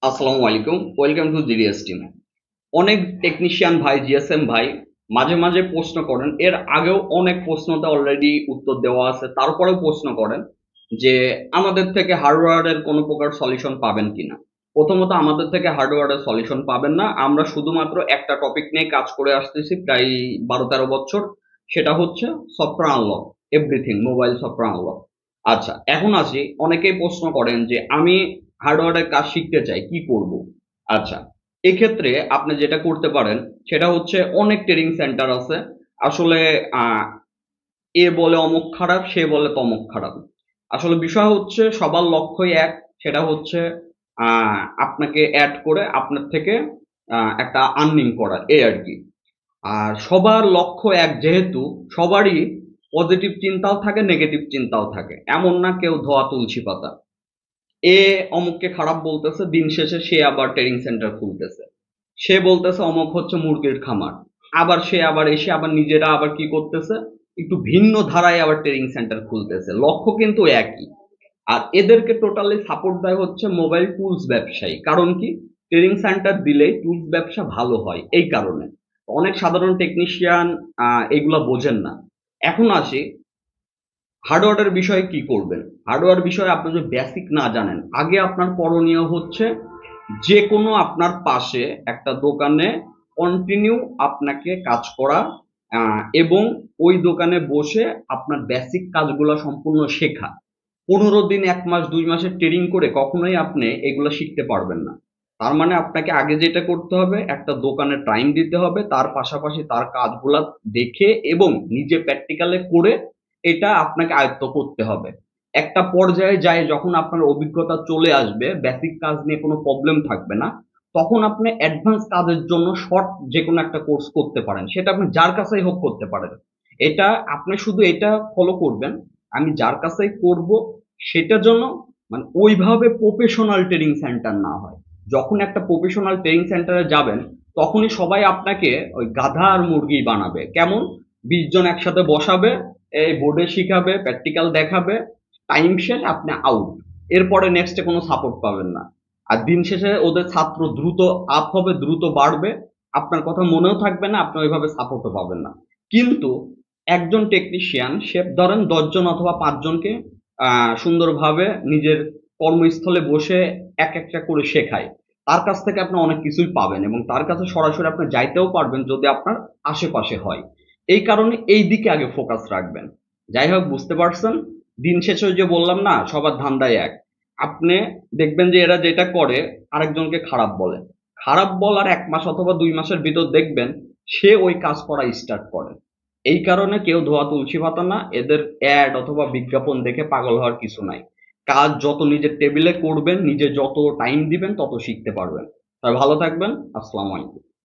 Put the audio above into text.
আসসালামু আলাইকুম, welcome to GDS team. অনেক টেকনিশিয়ান ভাই, জিএসএম ভাই মাঝে মাঝে প্রশ্ন করেন, এর আগেও অনেক প্রশ্নতে অলরেডি উত্তর দেওয়া আছে, তারপরেও প্রশ্ন করেন যে আমাদের থেকে হার্ডওয়্যারের কোনো প্রকার সলিউশন পাবেন কিনা। প্রথমত, আমাদের থেকে হার্ডওয়্যারের সলিউশন পাবেন না। আমরা শুধুমাত্র একটা টপিক নিয়ে কাজ করে আসতেছি প্রায় 12-13 বছর। সেটা হচ্ছে software unlock, everything mobile software unlock. আচ্ছা, এখন আসি, অনেকেই প্রশ্ন করেন যে আমি হার্ডওয়্যারের কাজ শিখতে চাই, কি করব। আচ্ছা, এক্ষেত্রে আপনি যেটা করতে পারেন সেটা হচ্ছে, অনেক ট্রেনিং সেন্টার আছে। আসলে আহ, এ বলে অমুক খারাপ, সে বলে তমুক খারাপ। আসলে বিষয় হচ্ছে সবার লক্ষ্যই এক, সেটা হচ্ছে আপনাকে অ্যাড করে আপনার থেকে একটা আর্নিং করা, এই আর কি। আর সবার লক্ষ্য এক যেহেতু, সবারই পজিটিভ চিন্তাও থাকে, নেগেটিভ চিন্তাও থাকে। এমন না কেউ ধোয়া তুলসী পাতা। এ অমুককে খারাপ বলতেছে, দিন শেষে সে আবার ট্রেনিং সেন্টার খুলতেছে। সে বলতেছে অমুক হচ্ছে মুরগির খামার, আবার সে আবার এসে আবার নিজেরা আবার কি করতেছে, একটু ভিন্ন ধারায় আবার ট্রেনিং সেন্টার খুলতেছে। লক্ষ্য কিন্তু একই। আর এদেরকে টোটালি সাপোর্ট দেয় হচ্ছে মোবাইল টুলস ব্যবসায়ী। কারণ কি, ট্রেনিং সেন্টার দিলেই টুলস ব্যবসা ভালো হয়, এই কারণে। অনেক সাধারণ টেকনিশিয়ান এগুলা বোঝেন না। এখন আসি, হার্ডওয়্যারের বিষয়ে কি করবেন। হার্ডওয়্যার বিষয়ে আপনি যদি বেসিক না জানেন, আগে আপনার করণীয় হচ্ছে যে কোনো আপনার পাশে একটা দোকানে কন্টিনিউ আপনাকে কাজ করা, এবং ওই দোকানে বসে আপনার বেসিক কাজগুলো সম্পূর্ণ শেখা। 15 দিন, 1 মাস, 2 মাসের ট্রেনিং করে কখনোই আপনি এগুলো শিখতে পারবেন না। তার মানে আপনাকে আগে যেটা করতে হবে, একটা দোকানে টাইম দিতে হবে, তার পাশাপাশি তার কাজগুলা দেখে এবং নিজে প্র্যাকটিক্যালে করে এটা আপনাকে আয়ত্ত করতে হবে। একটা পর্যায়ে যায় যখন আপনার অভিজ্ঞতা চলে আসবে, বেসিক কাজ নিয়ে কোনো প্রবলেম থাকবে না, তখন আপনি অ্যাডভান্স কাজের জন্য শর্ট যে কোনো একটা কোর্স করতে পারেন। সেটা আপনি যার কাছেই হোক করতে পারেন। এটা আপনি শুধু এটা ফলো করবেন, আমি যার কাছেই করব সেটা জন্য মানে ওইভাবে প্রফেশনাল ট্রেনিং সেন্টার না হয়। যখন একটা প্রফেশনাল ট্রেনিং সেন্টারে যাবেন, তখনই সবাই আপনাকে ওই গাধা আর মুরগি বানাবে। কেমন? 20 জন একসাথে বসাবে, এই বোর্ডে শিখাবে, প্র্যাকটিক্যাল দেখাবে, টাইম শেষ, আপনি আউট। এরপরে নেক্সটে কোনো সাপোর্ট পাবেন না। আর দিন শেষে ওদের ছাত্র দ্রুত আপ হবে, দ্রুত বাড়বে, আপনার কথা মনেও থাকবে না, আপনি ওইভাবে সাপোর্টও পাবেন না। কিন্তু একজন টেকনিশিয়ান, সে ধরেন 10 জন অথবা 5 জনকে সুন্দরভাবে নিজের কর্মস্থলে বসে এক একটা করে শেখায়। তার কাছ থেকে আপনি অনেক কিছুই পাবেন এবং তার কাছে সরাসরি আপনি যাইতেও পারবেন যদি আপনার আশেপাশে হয়। এই কারণে এই দিকে আগে ফোকাস রাখবেন। যাই হোক, বুঝতে পারছেন। দিন শেষে ওই যে বললাম না, সবার ধান্দায় এক। আপনি দেখবেন যে এরা যেটা করে, আরেকজনকে খারাপ বলে। খারাপ বলার 1 মাস অথবা 2 মাসের ভিতর দেখবেন সে ওই কাজ করা স্টার্ট করে। এই কারণে কেউ ধোয়া তুলসী পাতা না। এদের অ্যাড অথবা বিজ্ঞাপন দেখে পাগল হওয়ার কিছু নাই। কাজ যত নিজের টেবিলে করবেন, নিজে যত টাইম দিবেন, তত শিখতে পারবেন। তাই ভালো থাকবেন। আসসালামু আলাইকুম।